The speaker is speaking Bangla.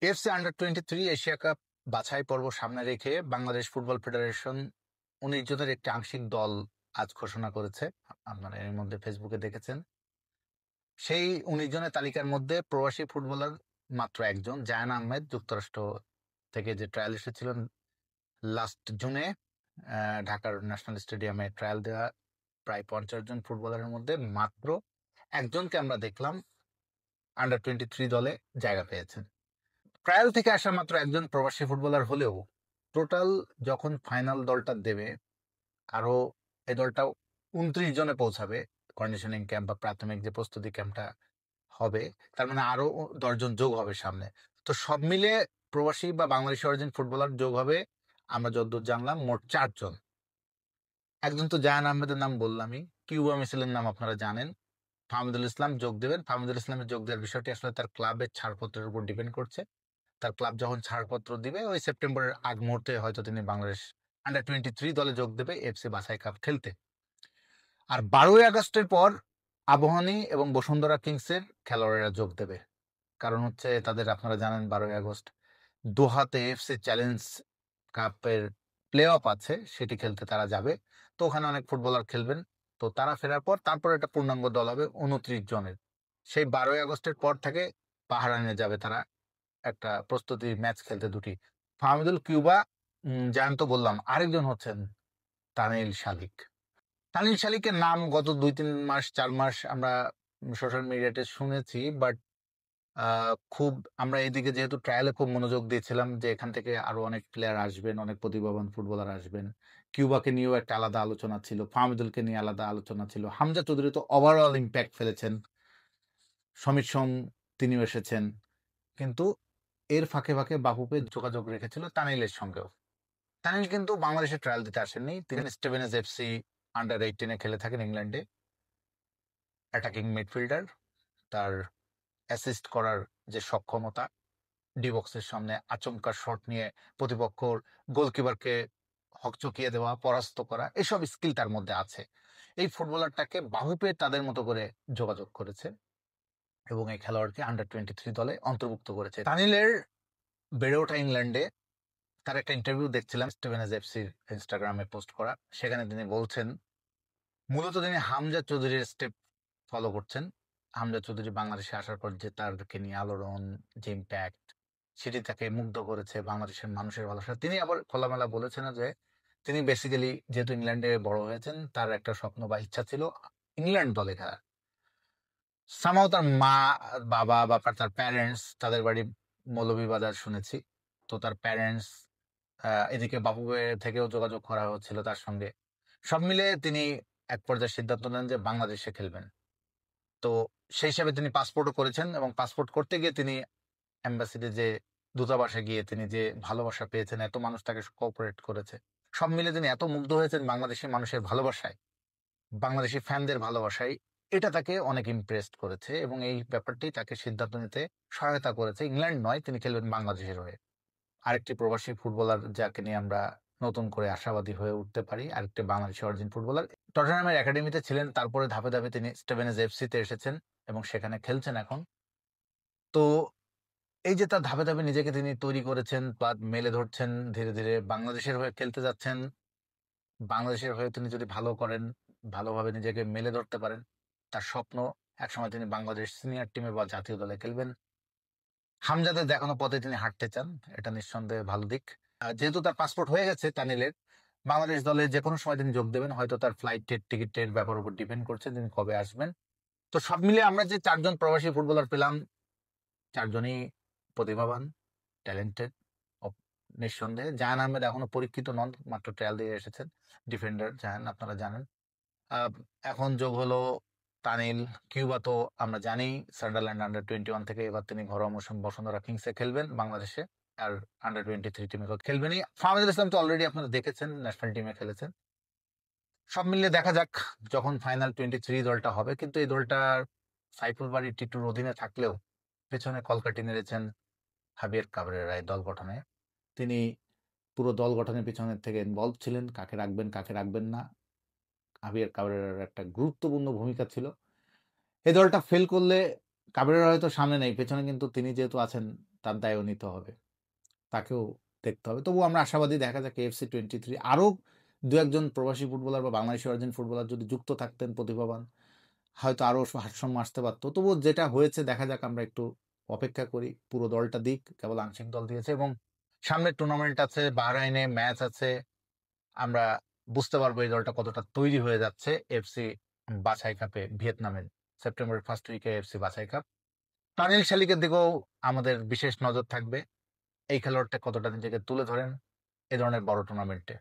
এফসি আন্ডার-23 এশিয়া কাপ বাছাই পর্ব সামনে রেখে বাংলাদেশ ফুটবল ফেডারেশন ১৯ জনের একটি আংশিক দল আজ ঘোষণা করেছে। আপনারা এর মধ্যে ফেসবুকে দেখেছেন। সেই ১৯ জনের তালিকার মধ্যে প্রবাসী ফুটবলার মাত্র একজন, জায়ান আহমেদ যুক্তরাষ্ট্র থেকে যে ট্রায়াল এসেছিলেন লাস্ট জুনে ঢাকার ন্যাশনাল স্টেডিয়ামে ট্রায়াল দেওয়া প্রায় ৫০ জন ফুটবলারের মধ্যে মাত্র একজনকে আমরা দেখলাম আন্ডার-23 দলে জায়গা পেয়েছেন। ট্রায়াল থেকে আসা মাত্র একজন প্রবাসী ফুটবলার হলেও টোটাল যখন ফাইনাল দলটা দেবে আরো এই দলটা ২৯ জনে পৌঁছাবে। কন্ডিশনিং ক্যাম্প বা প্রাথমিক যে প্রস্তুতি ক্যাম্পটা হবে, তার মানে আরো ১০ জন যোগ হবে সামনে। তো সব মিলে প্রবাসী বা বাংলাদেশি অরিজিন ফুটবলার যোগ হবে, আমরা যতদূর জানলাম, মোট ৪ জন। একজন তো জায়ান আহমেদের নাম বললামই, কিউবা মিছিলের নাম আপনারা জানেন। ফাহমিদুল ইসলাম যোগ দেবেন। ফাহমিদুল ইসলামের যোগ দেওয়ার বিষয়টি আসলে তার ক্লাবের ছাড়পত্রের উপর ডিপেন্ড করছে। তার ক্লাব যখন ছাড়পত্র দিবে ওই সেপ্টেম্বরের আগ মুহূর্তে হয়তো তিনি বাংলাদেশ আন্ডার-23 দলে যোগ দেবে এফসি বাছাই কাপ খেলতে। আর ১২ই আগস্টের পর আবাহনী এবং বসুন্ধরা কিংসের খেলোয়াড়েরা যোগ দেবে। কারণ হচ্ছে তাদের, আপনারা জানেন, ১২ই আগস্ট দোহাতে এফসি চ্যালেঞ্জ কাপের প্লে অফ আছে, সেটি খেলতে তারা যাবে। তো ওখানে অনেক ফুটবলার খেলবেন। তো তারা ফেরার পর তারপর একটা পূর্ণাঙ্গ দল হবে ২৯ জনের। সেই ১২ই আগস্টের পর থেকে বাহরাইনে যাবে তারা একটা প্রস্তুতি ম্যাচ খেলতে দুটি। ফাহমিদুল, কিউবা, জায়ান তো বললাম। আরেকজন হচ্ছেন তানিল শালিক। তানিল শালিকের নাম গত ২-৩ মাস ৪ মাস আমরা সোশ্যাল মিডিয়াতে শুনেছি, বাট খুব আমরা এদিকে যেহেতু ট্রায়ালে খুব মনোযোগ দিয়েছিলাম যে এখান থেকে আরো অনেক প্লেয়ার আসবেন, অনেক প্রতিভাবান ফুটবলার আসবেন। কিউবাকে নিয়েও একটা আলাদা আলোচনা ছিল, ফাহমিদুলকে নিয়ে আলাদা আলোচনা ছিল। হামজা চৌধুরী তো ওভারঅল ইম্প্যাক্ট ফেলেছেন। সমীর সোম, তিনিও এসেছেন। কিন্তু এর ফাঁকে ফাঁকে বাফুফে যোগাযোগ রেখেছিল তানিলের সঙ্গেও। তানিল কিন্তু বাংলাদেশে ট্রায়াল দিতে আসেননি। তিনি স্টেভেনস এফসি আন্ডার-18 খেলে থাকেন ইংল্যান্ডে। Attacking midfielder. তার অ্যাসিস্ট করার যে সক্ষমতা, ডি বক্সের সামনে আচমকা শট নিয়ে প্রতিপক্ষর গোলকিপারকে হকচকিয়ে দেওয়া, পরাস্ত করা, এসব স্কিল তার মধ্যে আছে। এই ফুটবলারটাকে বাফুফে তাদের মতো করে যোগাযোগ করেছে এবং এই খেলোয়াড়কে আন্ডার-23 দলে অন্তর্ভুক্ত করেছে। তানিলের বেড়ে ওঠা ইংল্যান্ডে। তার একটা ইন্টারভিউ দেখছিলাম স্টেভেনস এফসির ইনস্টাগ্রামে পোস্ট করা। সেখানে তিনি বলছেন মূলত তিনি হামজা চৌধুরীর স্টেপ ফলো করছেন। হামজা চৌধুরী বাংলাদেশে আসার পর যে তারকে নিয়ে আলোড়ন, যে ইম্প্যাক্ট, সেটি তাকে মুগ্ধ করেছে। বাংলাদেশের মানুষের ভালোবাসা। তিনি আবার খোলামেলা বলেছেন যে তিনি বেসিক্যালি যেহেতু ইংল্যান্ডে বড় হয়েছেন, তার একটা স্বপ্ন বা ইচ্ছা ছিল ইংল্যান্ড দলে খেলার। সামাও তার মা, বাবা বা তার প্যারেন্টস, তাদের বাড়ি মৌলভীবাজার শুনেছি। তো তার প্যারেন্টস, এদিকে বাফুফে থেকেও যোগাযোগ করা হচ্ছিল তার সঙ্গে। সব মিলে তিনি এক পর্যায়ে সিদ্ধান্ত নেন যে বাংলাদেশে খেলবেন। তো সেই হিসাবে তিনি পাসপোর্টও করেছেন এবং পাসপোর্ট করতে গিয়ে তিনি এম্বাসিতে যে দূতাবাসে গিয়ে তিনি যে ভালোবাসা পেয়েছেন, এত মানুষ তাকে কোঅপারেট করেছে। সব মিলে তিনি এত মুগ্ধ হয়েছেন বাংলাদেশি মানুষের ভালোবাসায়, বাংলাদেশি ফ্যানদের ভালোবাসায়। এটা তাকে অনেক ইমপ্রেসড করেছে এবং এই ব্যাপারটি তাকে সিদ্ধান্ত নিতে সহায়তা করেছে। ইংল্যান্ড নয়, তিনি খেলবেন বাংলাদেশের হয়ে। আরেকটি প্রবাসী ফুটবলার যাকে নিয়ে আমরা নতুন করে আশাবাদী হয়ে উঠতে পারি, আরেকটি বাংলাদেশি অরিজিন ফুটবলার। টটেনহামের একাডেমিতে ছিলেন, তারপরে ধাপে ধাপে তিনি স্টেভেনস এফসিতে এসেছেন এবং সেখানে খেলছেন এখন। তো এই যে তার ধাপে ধাপে নিজেকে তিনি তৈরি করেছেন বা মেলে ধরছেন, ধীরে ধীরে বাংলাদেশের হয়ে খেলতে যাচ্ছেন। বাংলাদেশের হয়ে তিনি যদি ভালো করেন, ভালোভাবে নিজেকে মেলে ধরতে পারেন, তার স্বপ্ন একসময় তিনি বাংলাদেশ সিনিয়র টিমে বা জাতীয় দলে খেলবেন। হামজাদের দেখানো পথে তিনি হাঁটতে চান, এটা নিঃসন্দেহে ভালো দিক। যেহেতু তার পাসপোর্ট হয়ে গেছে তানিলের, বাংলাদেশ দলে যে কোনো সময় তিনি যোগ দেবেন। হয়তো তার ফ্লাইটের টিকিটের ব্যাপার উপর ডিপেন্ড করছে তিনি কবে আসবেন। তো সব মিলিয়ে আমরা যে ৪ জন প্রবাসী ফুটবলার পেলাম, ৪ জনই প্রতিভাবান, ট্যালেন্টেড। নিঃসন্দেহে জাহান আহমেদ এখনো পরীক্ষিত নন, মাত্র ট্রায়াল দিয়ে এসেছেন। ডিফেন্ডার জাহান, আপনারা জানেন। এখন যোগ হলো তানিল। কিউবা তো আমরা জানি সান্ডারল্যান্ড আন্ডার-21 থেকে এবার তিনি ঘরোয়া মৌসুম বসুন্ধরা কিংসে খেলবেন বাংলাদেশে। আর আন্ডার-23 টিমে খেলবেনই। ফাহমিদুল ইসলাম তো অলরেডি আপনারা দেখেছেন, ন্যাশনাল টিমে খেলেছেন। সব মিলিয়ে দেখা যাক যখন ফাইনাল 23 দলটা হবে। কিন্তু এই দলটা সাইফুল বারী টিটুর অধীনে থাকলেও পেছনে কলকাঠি নেড়েছেন হাবিয়ার কাবরেরা এই দল গঠনে। তিনি পুরো দল গঠনের পিছনের থেকে ইনভলভ ছিলেন, কাকে রাখবেন কাকে রাখবেন না। হাবিয়ার কাবরেরার একটা গুরুত্বপূর্ণ ভূমিকা ছিল। এই দলটা ফেল করলে কাবরেরা হয়তো সামনে নেই, পেছনে কিন্তু তিনি যেহেতু আছেন, তার দায়ও নিতে হবে, তাকেও দেখতে হবে। তবুও আমরা আশাবাদী, দেখা যাক AFC 23 আরও ২-১ জন প্রবাসী ফুটবলার বা বাংলাদেশি অরিজিন ফুটবলার যদি যুক্ত থাকতেন প্রতিভাবান, হয়তো আরও ভারসাম্য আসতে পারত। তবুও যেটা হয়েছে দেখা যাক, আমরা একটু অপেক্ষা করি, পুরো দলটা দিক, কেবল আংশিক দল দিয়েছে এবং সামনের টুর্নামেন্ট আছে, বাহরাইনে ম্যাচ আছে, আমরা বুঝতে পারবো এই দলটা কতটা তৈরি হয়ে যাচ্ছে এফসি বাছাই কাপে, ভিয়েতনামের সেপ্টেম্বরের ফার্স্ট উইকে এফসি বাছাই কাপ। তানিল শালিকের দিকেও আমাদের বিশেষ নজর থাকবে, এই খেলোয়াড়টা কতটা নিজেকে তুলে ধরেন এ ধরনের বড় টুর্নামেন্টে।